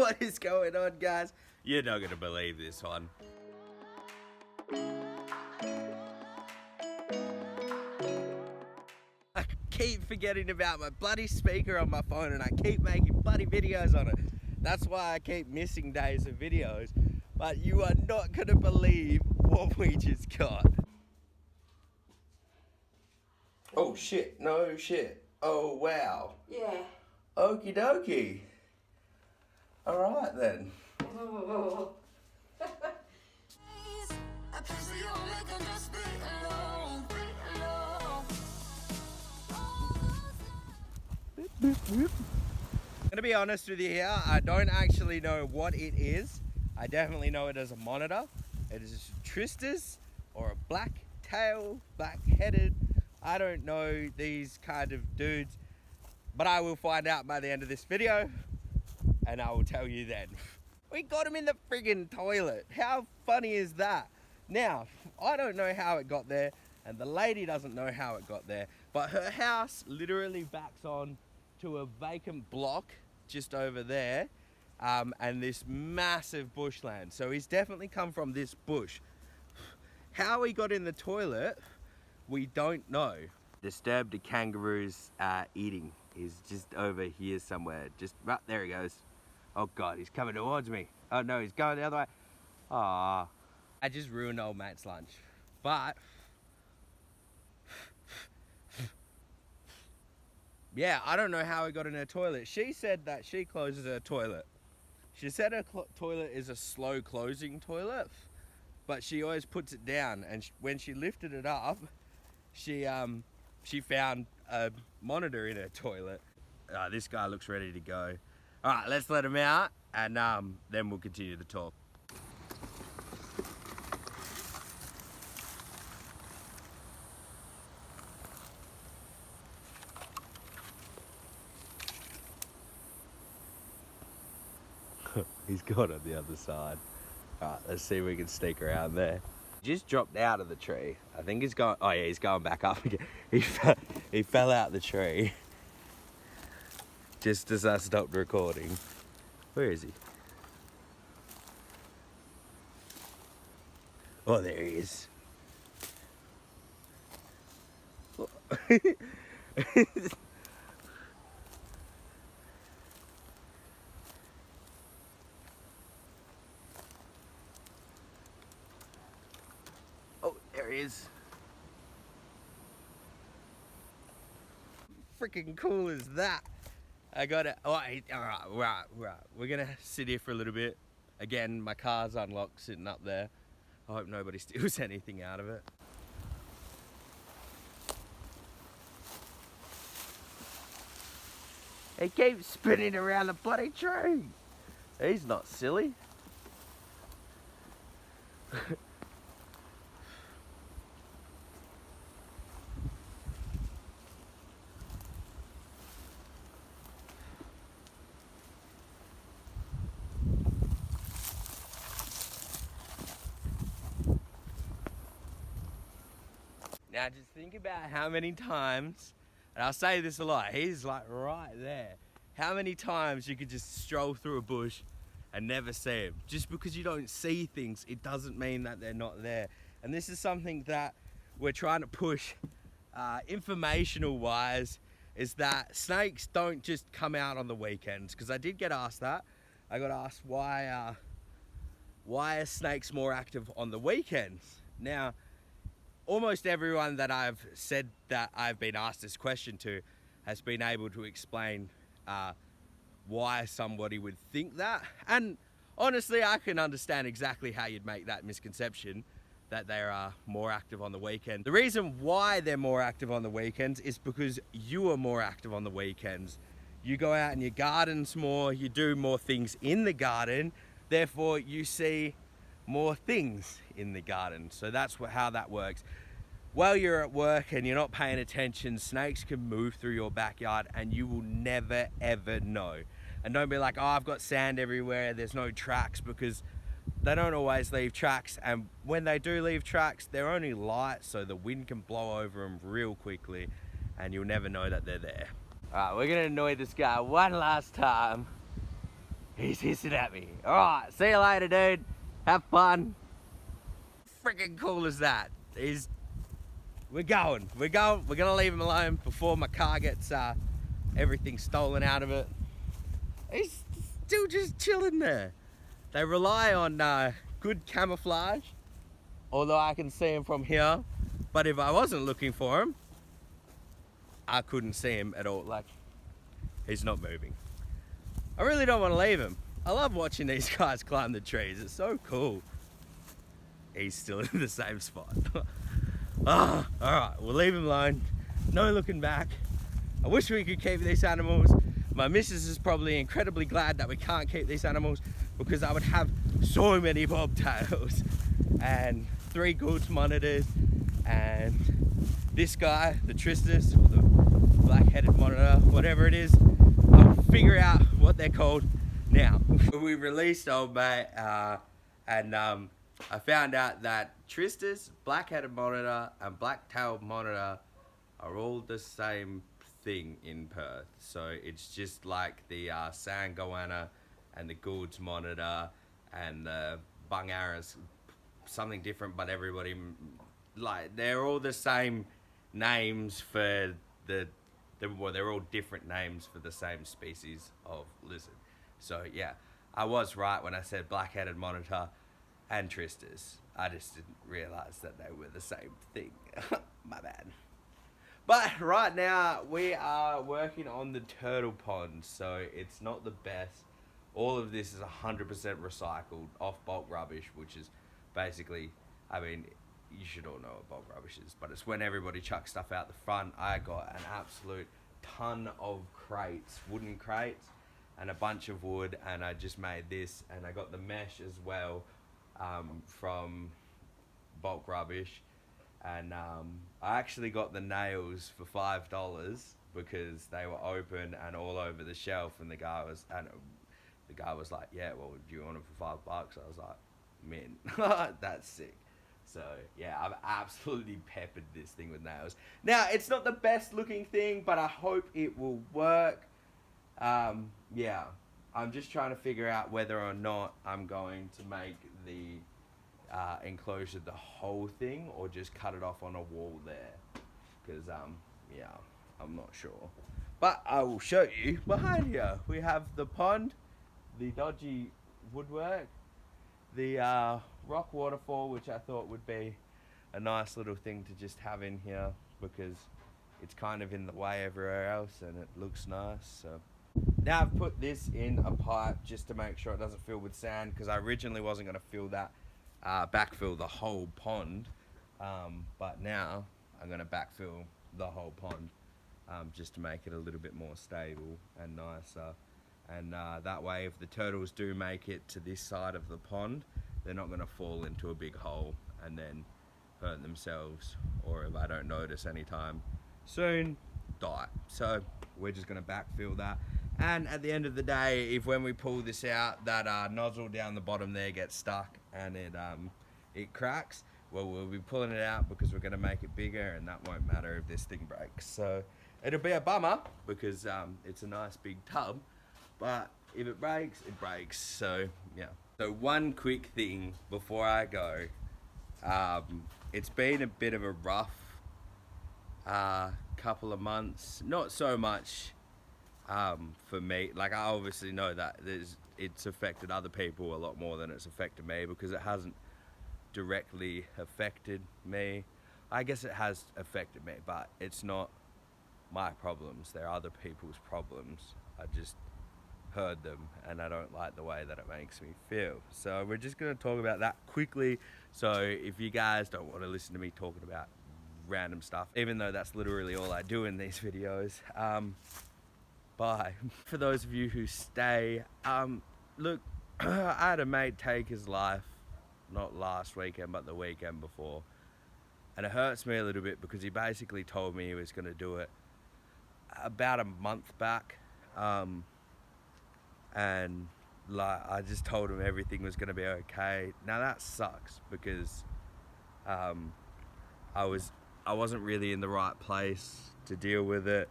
What is going on, guys? You're not gonna believe this one. I keep forgetting about my bloody speaker on my phone and I keep making bloody videos on it. That's why I keep missing days of videos. But you are not gonna believe what we just got. Oh shit, no shit. Oh wow. Yeah. Okie dokie. Alright then. I'm gonna be honest with you here, I don't actually know what it is. I definitely know it as a monitor. It is Tristis or a black tail, black headed. I don't know these kind of dudes, but I will find out by the end of this video and I will tell you then. We got him in the friggin' toilet. How funny is that? Now, I don't know how it got there and the lady doesn't know how it got there, but her house literally backs on to a vacant block just over there, and this massive bushland. So he's definitely come from this bush. How he got in the toilet, we don't know. Disturbed the kangaroo's eating. He's just over here somewhere. Just right there he goes. Oh God, he's coming towards me. Oh no, he's going the other way. Ah, I just ruined old mate's lunch. But yeah, I don't know how he got in her toilet. She said that she closes her toilet. She said her toilet is a slow closing toilet, but she always puts it down. And when she lifted it up, she found a monitor in her toilet. This guy looks ready to go. All right, let's let him out, and then we'll continue the talk. He's gone on the other side. All right, let's see if we can sneak around there. Just dropped out of the tree. I think he's going, oh yeah, he's going back up again. He fell out the tree just as I stopped recording. Where is he? Oh, there he is. Oh, there he is. Freaking cool is that? I got it. Oh, right. We're gonna sit here for a little bit. Again, my car's unlocked, sitting up there. I hope nobody steals anything out of it. He keeps spinning around the bloody tree. He's not silly. Now just think about how many times, and I'll say this a lot, he's like right there. How many times you could just stroll through a bush and never see him. Just because you don't see things, it doesn't mean that they're not there. And this is something that we're trying to push informational wise, is that snakes don't just come out on the weekends. Because I did get asked that. I got asked why are snakes more active on the weekends? Now, almost everyone that I've said that I've been asked this question to has been able to explain why somebody would think that. And honestly, I can understand exactly how you'd make that misconception that they are more active on the weekend. The reason why they're more active on the weekends is because you are more active on the weekends. You go out in your gardens more, you do more things in the garden, therefore you see more things in the garden. So that's how that works. While you're at work and you're not paying attention, snakes can move through your backyard and you will never ever know. And don't be like, oh, I've got sand everywhere, there's no tracks, because they don't always leave tracks, and when they do leave tracks, they're only light, so the wind can blow over them real quickly and you'll never know that they're there. All right, we're gonna annoy this guy one last time. He's hissing at me. Alright, see you later, dude. Have fun. Freaking cool is that? We're going. We're gonna leave him alone before my car gets everything stolen out of it. He's still just chilling there. They rely on good camouflage, although I can see him from here. But if I wasn't looking for him, I couldn't see him at all. Like, he's not moving. I really don't want to leave him. I love watching these guys climb the trees. It's so cool. He's still in the same spot. All right, we'll leave him alone. No looking back. I wish we could keep these animals. My missus is probably incredibly glad that we can't keep these animals, because I would have so many bobtails and 3 Goulds monitors, and this guy, the Tristis, or the black-headed monitor, whatever it is. I'll figure out what they're called now. We released old mate, and I found out that Tristis, black-headed monitor, and black-tailed monitor are all the same thing in Perth. So it's just like the Sangoanna and the Goulds monitor and the Bungarra's something different, but everybody, like, they're all the same names for well, they're all different names for the same species of lizard. So yeah, I was right when I said black-headed monitor and Tristis. I just didn't realize that they were the same thing. My bad. But right now we are working on the turtle pond, so it's not the best. All of this is 100% recycled off bulk rubbish, which is basically, I mean, you should all know what bulk rubbish is, but it's when everybody chucks stuff out the front. I got an absolute ton of crates, wooden crates, and a bunch of wood, and I just made this, and I got the mesh as well from bulk rubbish, and I actually got the nails for $5 because they were open and all over the shelf, and the guy was like, yeah, well, do you want them for $5? I was like, man, that's sick. So yeah, I've absolutely peppered this thing with nails. Now, it's not the best looking thing, but I hope it will work. Yeah, I'm just trying to figure out whether or not I'm going to make the enclosure the whole thing, or just cut it off on a wall there, because yeah, I'm not sure. But I will show you behind here. We have the pond, the dodgy woodwork, the rock waterfall, which I thought would be a nice little thing to just have in here, because it's kind of in the way everywhere else and it looks nice. So now I've put this in a pipe just to make sure it doesn't fill with sand, because I originally wasn't going to fill that backfill the whole pond, but now I'm going to backfill the whole pond just to make it a little bit more stable and nicer. And that way, if the turtles do make it to this side of the pond, they're not going to fall into a big hole and then hurt themselves, or if I don't notice anytime soon, die. So we're just going to backfill that. And at the end of the day, if when we pull this out, that nozzle down the bottom there gets stuck and it cracks, well, we'll be pulling it out because we're going to make it bigger, and that won't matter if this thing breaks. So it'll be a bummer because it's a nice big tub, but if it breaks, it breaks. So yeah. So one quick thing before I go, it's been a bit of a rough couple of months. Not so much for me. Like, I obviously know that it's affected other people a lot more than it's affected me, because it hasn't directly affected me. I guess it has affected me, but it's not my problems. They're other people's problems. I just heard them and I don't like the way that it makes me feel. So we're just going to talk about that quickly. So if you guys don't want to listen to me talking about random stuff, even though that's literally all I do in these videos, bye. For those of you who stay, look, I had a mate take his life, not last weekend, but the weekend before. And it hurts me a little bit because he basically told me he was going to do it about a month back. And like, I just told him everything was going to be okay. Now that sucks because I wasn't really in the right place to deal with it.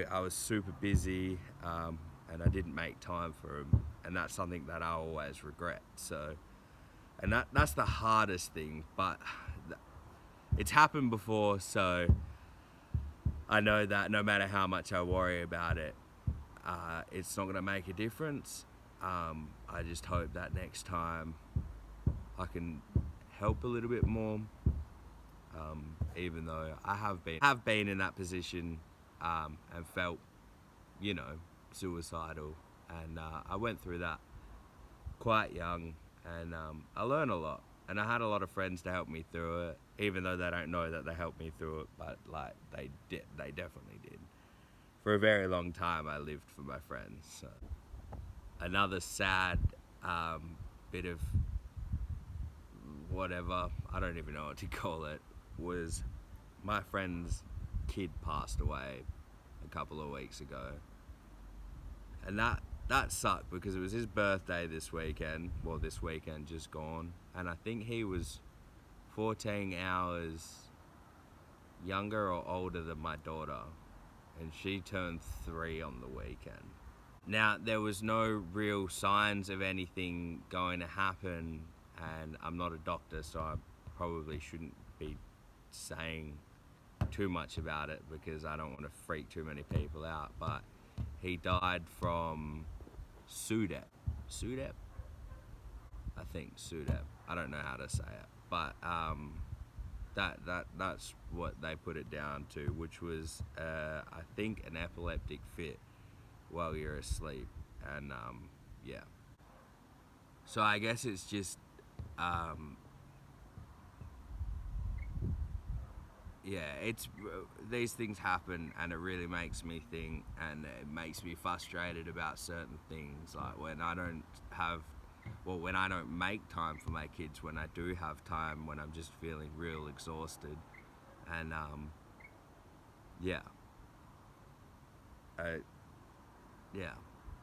I was super busy and I didn't make time for him. and that's something that I always regret. So, and that's the hardest thing, but it's happened before, so I know that no matter how much I worry about it, it's not going to make a difference. I just hope that next time I can help a little bit more, even though I have been in that position and felt, you know, suicidal, and I went through that quite young, and I learned a lot, and I had a lot of friends to help me through it, even though they don't know that they helped me through it, but like they definitely did. For a very long time I lived for my friends. So. Another sad bit of whatever, I don't even know what to call it, was my friend's kid passed away a couple of weeks ago, and that sucked because it was his birthday this weekend just gone, and I think he was 14 hours younger or older than my daughter, and she turned 3 on the weekend. Now, there was no real signs of anything going to happen, and I'm not a doctor, so I probably shouldn't be saying too much about it because I don't want to freak too many people out, but he died from SUDEP. SUDEP? I think SUDEP. I don't know how to say it, but that's what they put it down to, which was I think an epileptic fit while you're asleep, and yeah. So I guess it's just yeah, it's these things happen, and it really makes me think, and it makes me frustrated about certain things, like when I don't make time for my kids, when I do have time, when I'm just feeling real exhausted, and yeah. Yeah,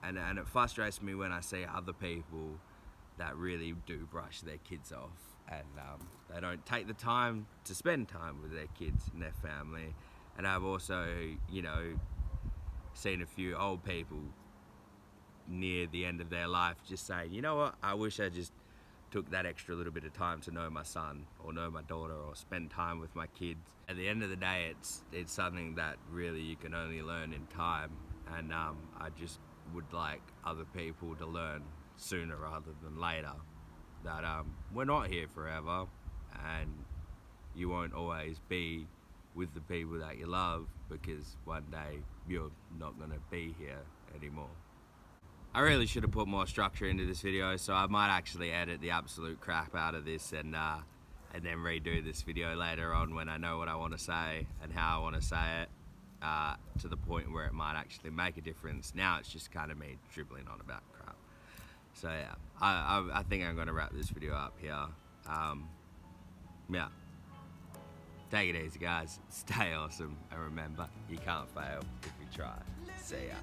and it frustrates me when I see other people that really do brush their kids off, and they don't take the time to spend time with their kids and their family. And I've also, you know, seen a few old people near the end of their life just saying, you know what, I wish I just took that extra little bit of time to know my son or know my daughter or spend time with my kids. At the end of the day, it's something that really you can only learn in time, and I just would like other people to learn sooner rather than later that we're not here forever, and you won't always be with the people that you love, because one day you're not going to be here anymore. I really should have put more structure into this video, so I might actually edit the absolute crap out of this and then redo this video later on when I know what I want to say and how I want to say it, to the point where it might actually make a difference. Now it's just kind of me dribbling on about crap. So yeah, I think I'm going to wrap this video up here. Yeah. Take it easy, guys. Stay awesome, and remember, you can't fail if you try. See ya.